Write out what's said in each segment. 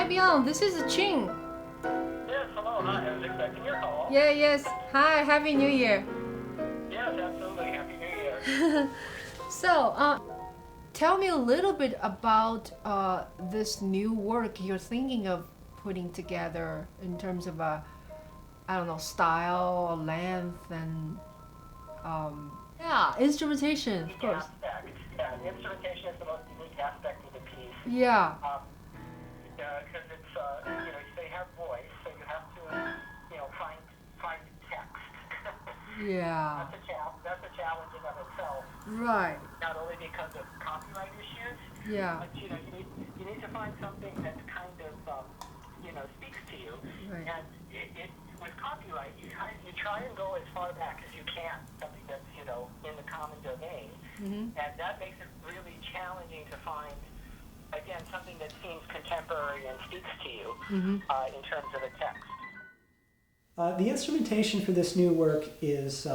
Bion, this is Ching. Yes, hello, hi, I was expecting your call. Yes. Hi, Happy New Year. Yes, absolutely, Happy New Year. So, tell me a little bit about this new work you're thinking of putting together in terms of I don't know, style, length, and instrumentation, of course. Aspect. Yeah, the instrumentation is the most unique aspect of the piece. Yeah. Because it's, they have voice, so you have to, find text. Yeah. That's a challenge in of itself. Right. Not only because of copyright issues, Yeah. but you need to find something that kind of speaks to you. Right. And with copyright, you try and go as far back as you can, something that's in the common domain, and that makes it really challenging to find, again, something that seems contemporary and speaks to you in terms of the text. The instrumentation for this new work is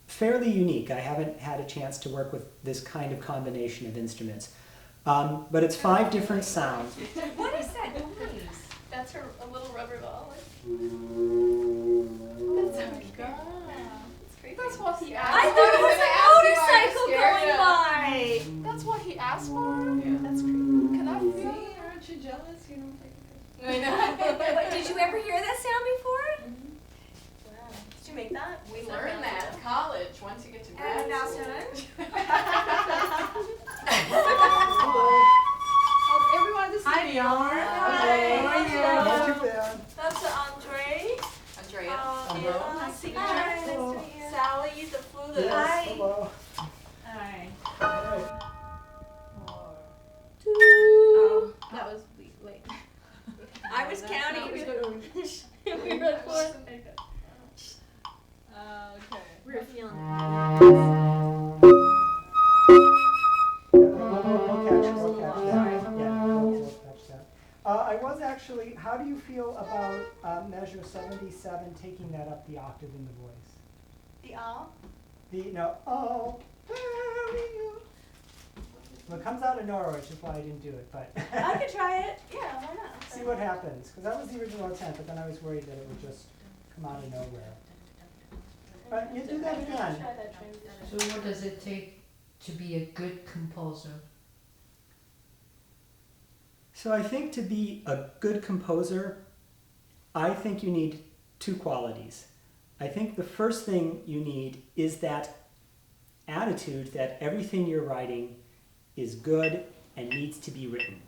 fairly unique. I haven't had a chance to work with this kind of combination of instruments. But it's 5 different sounds. What is that noise? That's a little rubber ball. That's what he asked. I thought it was a motorcycle going by. That's what he asked for? Yeah, that's creepy. Can I feel it? Aren't you jealous? You don't take a picture. I know. But did you ever hear that sound before? Wow. Did you make that? We learned that in college once you get to grad And now school. Everyone, this is Hi, Bion. Hi. How are you? That's Andre. Andrea. Anna, signature. Nice to meet you. Sally, the flutist. Yes, hello. Hi. Oh, that was late. I was counting. We were four. Okay. We're feeling. We'll catch that. Yeah, we'll catch that. I was actually, how do you feel about measure 77, taking that up the octave in the voice? The all? Well, it comes out of Norway, which is why I didn't do it, but. I could try it. Yeah, why not? See what happens, because that was the original intent, but then I was worried that it would just come out of nowhere. But you do that again. Try that transition. So what does it take to be a good composer? So I think to be a good composer, I think you need 2 qualities. I think the first thing you need is that attitude that everything you're writing is good and needs to be written.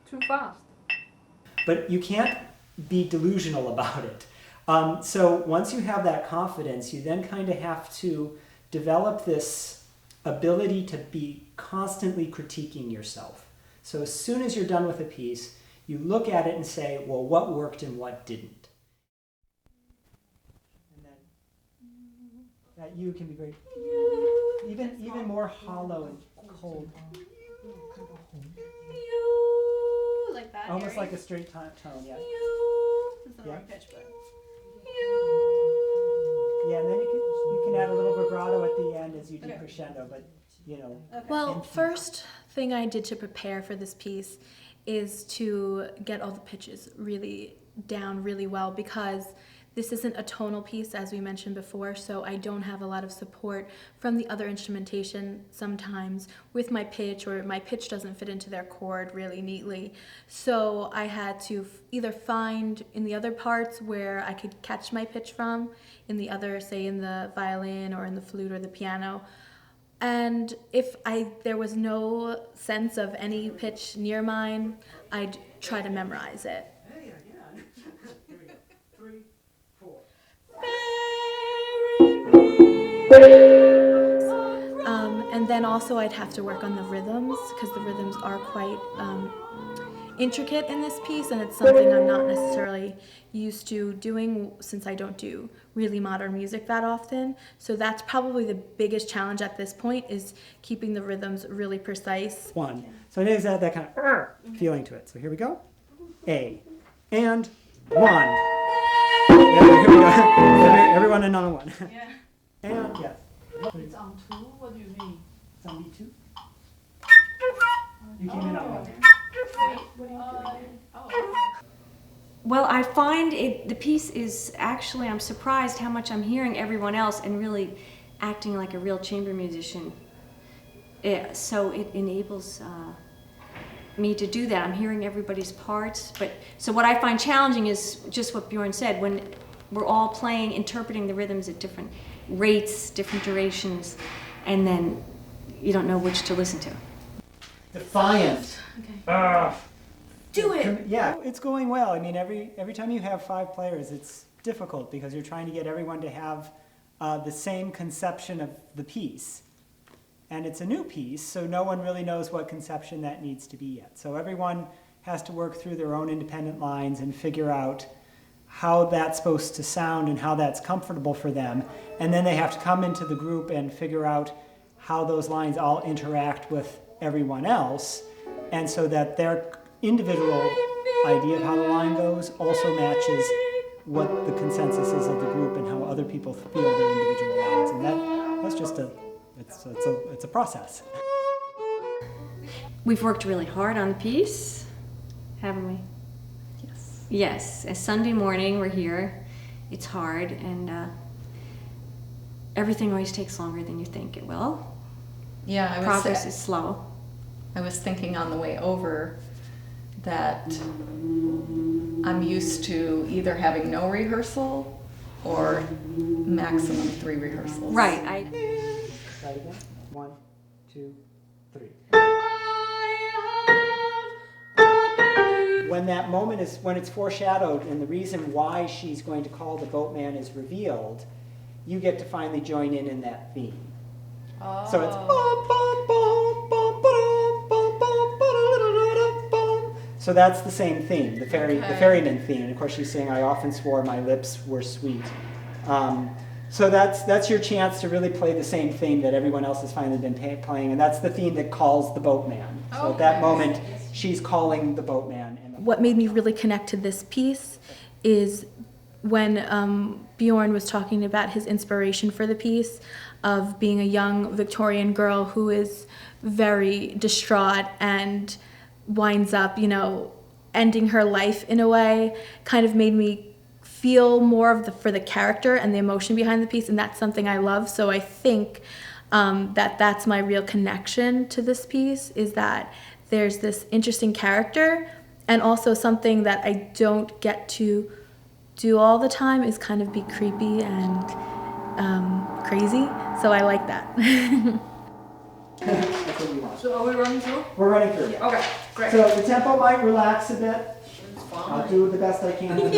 Too fast. But you can't be delusional about it. So once you have that confidence, you then kind of have to develop this ability to be constantly critiquing yourself. So as soon as you're done with a piece, you look at it and say, well, what worked and what didn't? And then that you can be very, even more hollow and cold. Like that. Almost like a straight tone, yeah. It's the Yeah. wrong pitch, but. Yeah, and then you can add a little vibrato at the end as you do crescendo, but Okay. Well, first thing I did to prepare for this piece is to get all the pitches really down really well, because this isn't a tonal piece, as we mentioned before, so I don't have a lot of support from the other instrumentation sometimes with my pitch, or my pitch doesn't fit into their chord really neatly. So I had to either find in the other parts where I could catch my pitch from, in the other, say in the violin or in the flute or the piano. And if there was no sense of any pitch near mine, I'd try to memorize it. Hey, again. Here we go. 3, 4. And then also I'd have to work on the rhythms, because the rhythms are quite intricate in this piece, and it's something I'm not necessarily used to doing since I don't do really modern music that often. So that's probably the biggest challenge at this point, is keeping the rhythms really precise. One. So it is that kind of feeling to it. So here we go. A. And 1. Yeah, here we go. Everyone in on 1. Yeah. And yes. It's on 2? What do you mean? It's on B2. You came in on 1. What are you doing? Well, I find the piece is actually, I'm surprised how much I'm hearing everyone else and really acting like a real chamber musician. So it enables me to do that. I'm hearing everybody's parts. So what I find challenging is just what Bjorn said, when we're all playing, interpreting the rhythms at different rates, different durations, and then you don't know which to listen to. Defiant. Okay. Do it! Yeah, it's going well. I mean, every time you have 5 players, it's difficult because you're trying to get everyone to have the same conception of the piece. And it's a new piece, so no one really knows what conception that needs to be yet. So everyone has to work through their own independent lines and figure out how that's supposed to sound and how that's comfortable for them. And then they have to come into the group and figure out how those lines all interact with everyone else, and so that their individual idea of how the line goes also matches what the consensus is of the group and how other people feel their individual lines. And that's just it's a process. We've worked really hard on the piece, haven't we? Yes. Yes, a Sunday morning we're here. It's hard, and everything always takes longer than you think it will. Yeah, Progress is slow. I was thinking on the way over that I'm used to either having no rehearsal or maximum 3 rehearsals. Right. Try it again. 1, 2, 3. When that moment is, when it's foreshadowed and the reason why she's going to call the boatman is revealed, you get to finally join in that theme. Oh. So it's bum, bum, bum, bum, ba-dum, bum, bum, ba-da-da-da-da, bum. So that's the same theme, the ferryman theme. And of course she's saying, "I often swore my lips were sweet." So that's your chance to really play the same theme that everyone else has finally been playing, and that's the theme that calls the boatman. So at that moment, she's calling the boatman. What made me really connect to this piece is when Bjorn was talking about his inspiration for the piece, of being a young Victorian girl who is very distraught and winds up, ending her life in a way, kind of made me feel more for the character and the emotion behind the piece, and that's something I love. So I think that's my real connection to this piece, is that there's this interesting character, and also something that I don't get to do all the time is kind of be creepy and crazy. So I like that. That's what we want. So are we running through? We're running through. Okay, great. So the tempo might relax a bit. I'll do the best I can to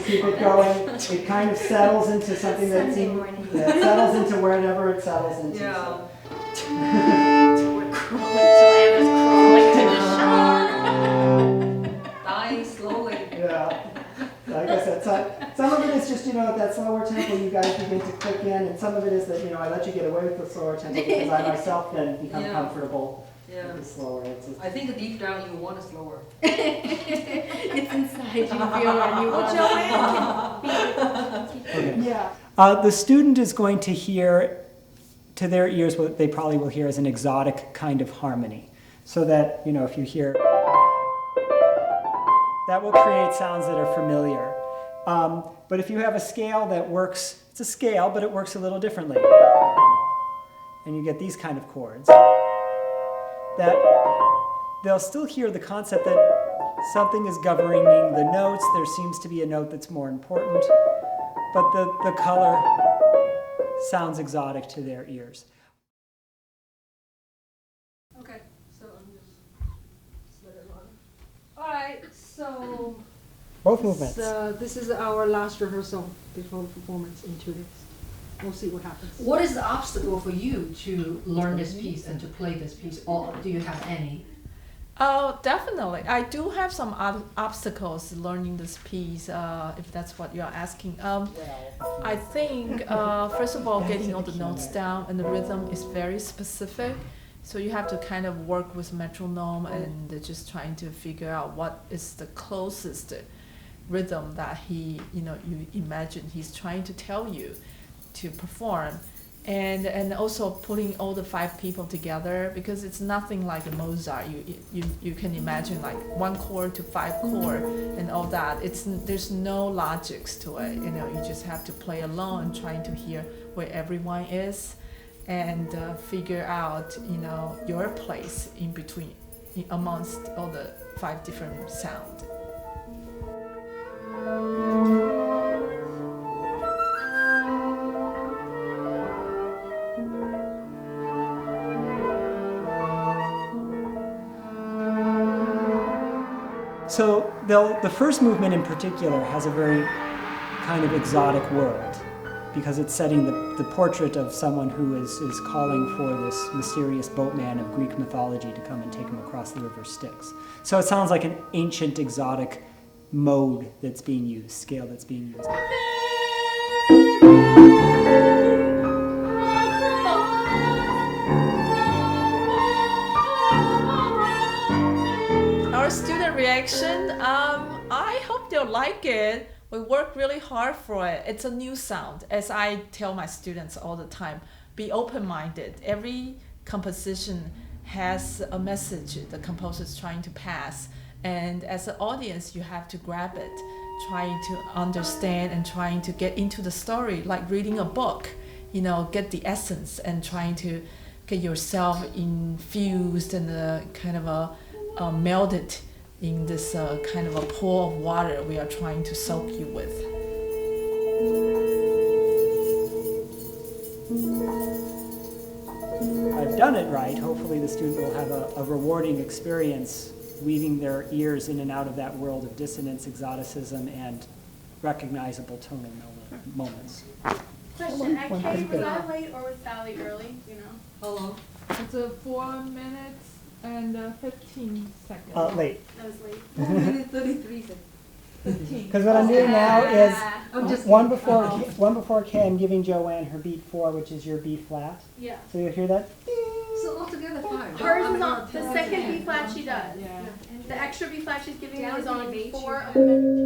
keep it going. It kind of settles into something that seems, it settles into wherever it settles into. Yeah. We're crawling to the shore. Dying slowly. Yeah. Like I said, some of it is just, that slower tempo you guys begin to click in, and some of it is that, I let you get away with the slower tempo because I myself then become comfortable with the slower. I think deep down you want it slower. It's inside you, Bjorn. You want Okay. Yeah. The student is going to hear, to their ears, what they probably will hear as an exotic kind of harmony. So that, if you hear, that will create sounds that are familiar. But if you have a scale that works, it's a scale, but it works a little differently. And you get these kind of chords, that they'll still hear the concept that something is governing the notes. There seems to be a note that's more important, but the color sounds exotic to their ears. Okay, so I'm just let it run. Alright, so Both movements. this is our last rehearsal before the performance in 2 days. We'll see what happens. What is the obstacle for you to learn this piece and to play this piece, or do you have any? Oh, definitely. I do have some obstacles learning this piece, if that's what you're asking. I think, first of all, getting all the notes down and the rhythm is very specific. So you have to kind of work with metronome and just trying to figure out what is the closest rhythm that you imagine he's trying to tell you to perform. And also putting all the 5 people together, because it's nothing like a Mozart. You can imagine like 1 chord to 5 chord and all that. There's no logics to it. You just have to play alone, trying to hear where everyone is, and figure out your place in between, amongst all the 5 different sounds. So the first movement in particular has a very kind of exotic world, because it's setting the portrait of someone who is calling for this mysterious boatman of Greek mythology to come and take him across the river Styx. So it sounds like an ancient exotic mode that's being used, scale that's being used. Our student reaction, I hope they'll like it. We work really hard for it. It's a new sound. As I tell my students all the time, be open-minded. Every composition has a message the composer is trying to pass. And as an audience, you have to grab it, trying to understand and trying to get into the story, like reading a book, get the essence and trying to get yourself infused and kind of melded in this kind of a pool of water we are trying to soak you with. I've done it right. Hopefully the student will have a rewarding experience weaving their ears in and out of that world of dissonance, exoticism, and recognizable tonal moments. Question, actually, was I late or was Sally early? How long? It's 4 minutes and 15 seconds. Late. I was late. 1 minute 33 seconds. 15. Because what I'm doing now is I'm just one before K, I'm giving Joanne her beat 4, which is your B flat. Yeah. So you'll hear that. So altogether 5. Hers is on the second B flat she does. Yeah. The extra B flat she's giving me is on Down to the 4 of the measure.